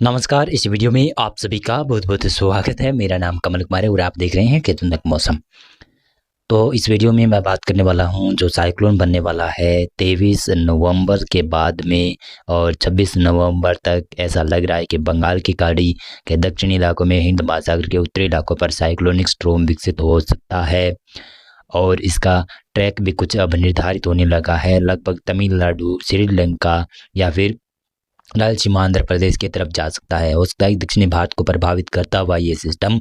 नमस्कार। इस वीडियो में आप सभी का बहुत बहुत स्वागत है। मेरा नाम कमल कुमार है और आप देख रहे हैं केतुनक मौसम। तो इस वीडियो में मैं बात करने वाला हूं जो साइक्लोन बनने वाला है 23 नवंबर के बाद में और 26 नवंबर तक। ऐसा लग रहा है कि बंगाल की खाड़ी के दक्षिणी इलाकों में, हिंद महासागर के उत्तरी इलाकों पर साइक्लोनिक स्ट्रोम विकसित हो सकता है और इसका ट्रैक भी कुछ अब निर्धारित होने लगा है। लगभग तमिलनाडु, श्रीलंका या फिर रायलसीमा आंध्र प्रदेश की तरफ जा सकता है। हो सकता है दक्षिणी भारत को प्रभावित करता हुआ ये सिस्टम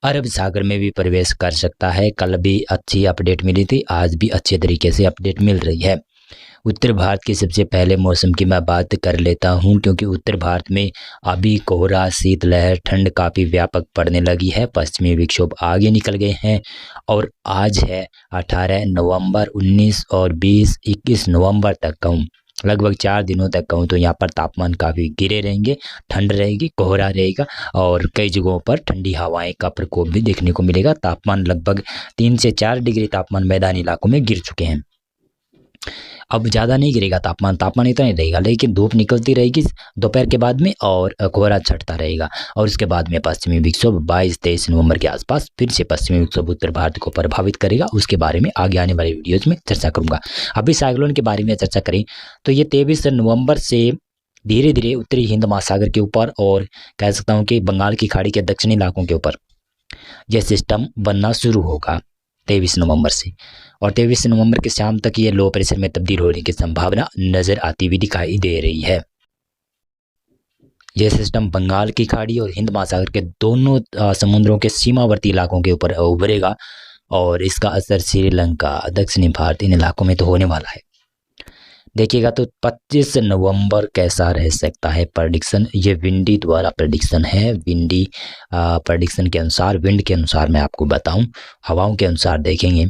अरब सागर में भी प्रवेश कर सकता है। कल भी अच्छी अपडेट मिली थी, आज भी अच्छे तरीके से अपडेट मिल रही है। उत्तर भारत की सबसे पहले मौसम की मैं बात कर लेता हूं, क्योंकि उत्तर भारत में अभी कोहरा, शीतलहर, ठंड काफ़ी व्यापक पड़ने लगी है। पश्चिमी विक्षोभ आगे निकल गए हैं और आज है 18 नवंबर, 19 और 20, 21 नवंबर तक कहूँ, लगभग 4 दिनों तक कहूँ तो यहाँ पर तापमान काफ़ी गिरे रहेंगे, ठंड रहेगी, कोहरा रहेगा और कई जगहों पर ठंडी हवाएं का प्रकोप भी देखने को मिलेगा। तापमान लगभग 3 से 4 डिग्री तापमान मैदानी इलाकों में गिर चुके हैं। अब ज़्यादा नहीं गिरेगा तापमान इतना ही रहेगा, लेकिन धूप निकलती रहेगी दोपहर के बाद में और कोहरा छटता रहेगा। और उसके बाद में पश्चिमी विक्षोभ 22-23 नवंबर के आसपास फिर से पश्चिमी विक्षोभ उत्तर भारत को प्रभावित करेगा। उसके बारे में आगे आने वाले वीडियोज में चर्चा करूंगा। अभी साइक्लोन के बारे में चर्चा करें तो ये 23 नवंबर से धीरे धीरे उत्तरी हिंद महासागर के ऊपर और कह सकता हूँ कि बंगाल की खाड़ी के दक्षिणी इलाकों के ऊपर यह सिस्टम बनना शुरू होगा 23 नवंबर से। और 23 नवंबर के शाम तक ये लो प्रेशर में तब्दील होने की संभावना नजर आती हुई दिखाई दे रही है। यह सिस्टम बंगाल की खाड़ी और हिंद महासागर के दोनों समुद्रों के सीमावर्ती इलाकों के ऊपर उभरेगा और इसका असर श्रीलंका, दक्षिणी भारत, इन इलाकों में तो होने वाला है। देखिएगा तो 25 नवंबर कैसा रह सकता है प्रेडिक्शन। ये विंडी द्वारा प्रेडिक्शन है। विंडी प्रेडिक्शन के अनुसार, विंड के अनुसार मैं आपको बताऊं, हवाओं के अनुसार देखेंगे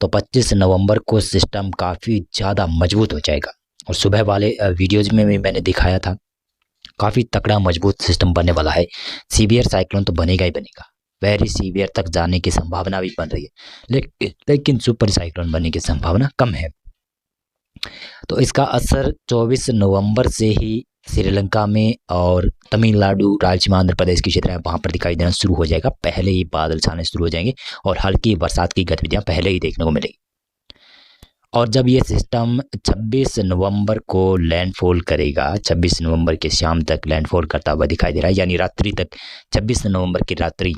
तो 25 नवंबर को सिस्टम काफ़ी ज़्यादा मजबूत हो जाएगा। और सुबह वाले वीडियोज में भी मैंने दिखाया था, काफ़ी तगड़ा मजबूत सिस्टम बनने वाला है। सीवियर साइक्लोन तो बनेगा ही बनेगा, वेरी सीवियर तक जाने की संभावना भी बन रही है, लेकिन सुपर साइक्लोन बनने की संभावना कम है। तो इसका असर 24 नवंबर से ही श्रीलंका में और तमिलनाडु, रायलसीमा, आंध्र प्रदेश की क्षेत्र है वहाँ पर दिखाई देना शुरू हो जाएगा। पहले ही बादल छाने शुरू हो जाएंगे और हल्की बरसात की गतिविधियां पहले ही देखने को मिलेगी। और जब ये सिस्टम 26 नवंबर को लैंडफॉल करेगा, 26 नवंबर के शाम तक लैंडफॉल करता हुआ दिखाई दे रहा है, यानी रात्रि तक, 26 नवंबर की रात्रि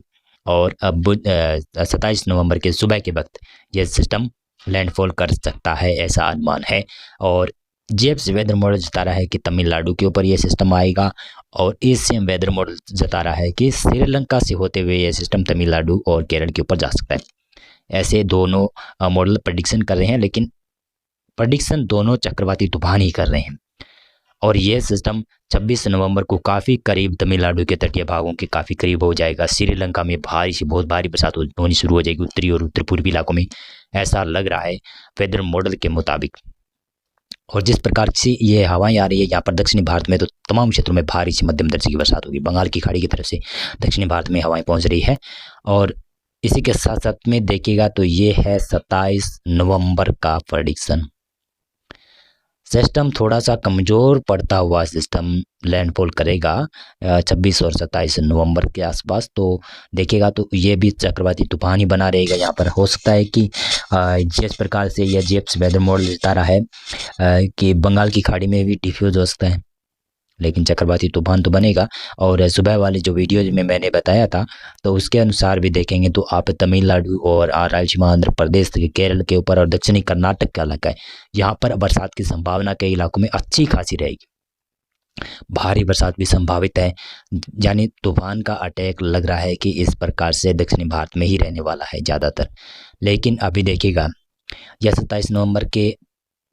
और 27 नवंबर के सुबह के वक्त यह सिस्टम लैंडफॉल कर सकता है, ऐसा अनुमान है। और जेप्स वेदर मॉडल जता रहा है कि तमिलनाडु के ऊपर यह सिस्टम आएगा और एशियन वेदर मॉडल जता रहा है कि श्रीलंका से होते हुए यह सिस्टम तमिलनाडु और केरल के ऊपर जा सकता है। ऐसे दोनों मॉडल प्रेडिक्शन कर रहे हैं, लेकिन प्रेडिक्शन दोनों चक्रवाती तूफान ही कर रहे हैं। और यह सिस्टम 26 नवंबर को काफ़ी करीब तमिलनाडु के तटीय भागों के काफ़ी करीब हो जाएगा। श्रीलंका में भारी से बहुत भारी बरसात होनी शुरू हो जाएगी उत्तरी और उत्तर पूर्वी इलाकों में, ऐसा लग रहा है वेदर मॉडल के मुताबिक। और जिस प्रकार से ये हवाएं आ रही है यहाँ पर दक्षिणी भारत में, तो तमाम क्षेत्रों में भारी से मध्यम दर्जे की बरसात होगी। बंगाल की खाड़ी की तरफ से दक्षिणी भारत में हवाएं पहुंच रही है। और इसी के साथ साथ में देखिएगा तो ये है 27 नवंबर का प्रेडिक्शन। सिस्टम थोड़ा सा कमज़ोर पड़ता हुआ सिस्टम लैंडफॉल करेगा 26 और 27 नवंबर के आसपास। तो देखिएगा तो ये भी चक्रवाती तूफान ही बना रहेगा। यहाँ पर हो सकता है कि जिस प्रकार से यह जेप्स वेदर मॉडल बता रहा है कि बंगाल की खाड़ी में भी डिफ्यूज हो सकता है, लेकिन चक्रवाती तूफान तो बनेगा। और सुबह वाले जो वीडियोज में मैंने बताया था तो उसके अनुसार भी देखेंगे तो आप तमिलनाडु और रायलसीमा, आंध्र प्रदेश, केरल के ऊपर और दक्षिणी कर्नाटक का इलाका है, यहाँ पर बरसात की संभावना कई इलाकों में अच्छी खासी रहेगी। भारी बरसात भी संभावित है, यानी तूफान का अटैक लग रहा है कि इस प्रकार से दक्षिणी भारत में ही रहने वाला है ज़्यादातर। लेकिन अभी देखिएगा यह 27 नवंबर के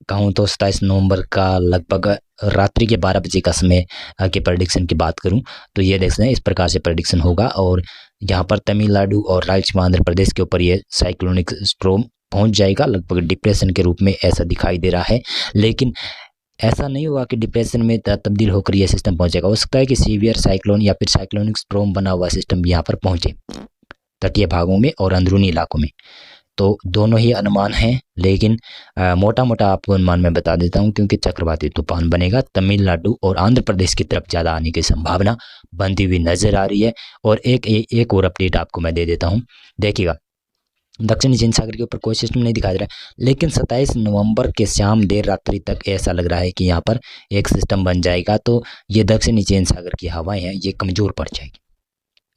कहूँ तो 27 नवंबर का लगभग रात्रि के 12 बजे का समय के प्रेडिक्शन की बात करूं तो ये देख सकते हैं इस प्रकार से प्रेडिक्शन होगा। और यहाँ पर तमिलनाडु और रायलसीमा, आंध्र प्रदेश के ऊपर ये साइक्लोनिक स्ट्रोम पहुंच जाएगा लगभग डिप्रेशन के रूप में, ऐसा दिखाई दे रहा है। लेकिन ऐसा नहीं हुआ कि डिप्रेशन में तब्दील होकर यह सिस्टम पहुंच जाएगा। हो सकता है कि सीवियर साइक्लोन या फिर साइक्लोनिक स्ट्रोम बना हुआ सिस्टम यहाँ पर पहुंचे तटीय भागों में और अंदरूनी इलाकों में। तो दोनों ही अनुमान हैं, लेकिन मोटा मोटा आपको अनुमान मैं बता देता हूं, क्योंकि चक्रवाती तूफान बनेगा तमिलनाडु और आंध्र प्रदेश की तरफ ज़्यादा आने की संभावना बनती हुई नजर आ रही है। और एक और अपडेट आपको मैं दे देता हूं, देखिएगा दक्षिणी चीन सागर के ऊपर कोई सिस्टम नहीं दिखाई दे रहा है, लेकिन 27 नवंबर के शाम देर रात्रि तक ऐसा लग रहा है कि यहाँ पर एक सिस्टम बन जाएगा। तो ये दक्षिणी चीन सागर की हवाएं हैं, ये कमज़ोर पड़ जाएगी,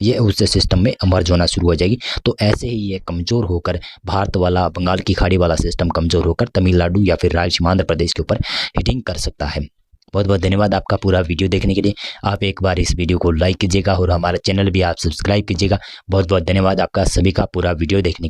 ये उस सिस्टम में अमर्ज होना शुरू हो जाएगी। तो ऐसे ही ये कमज़ोर होकर भारत वाला, बंगाल की खाड़ी वाला सिस्टम कमज़ोर होकर तमिलनाडु या फिर रायलसीमा आंध्र प्रदेश के ऊपर हिटिंग कर सकता है। बहुत बहुत धन्यवाद आपका पूरा वीडियो देखने के लिए। आप एक बार इस वीडियो को लाइक कीजिएगा और हमारा चैनल भी आप सब्सक्राइब कीजिएगा। बहुत बहुत धन्यवाद आपका सभी का पूरा वीडियो देखने के लिए।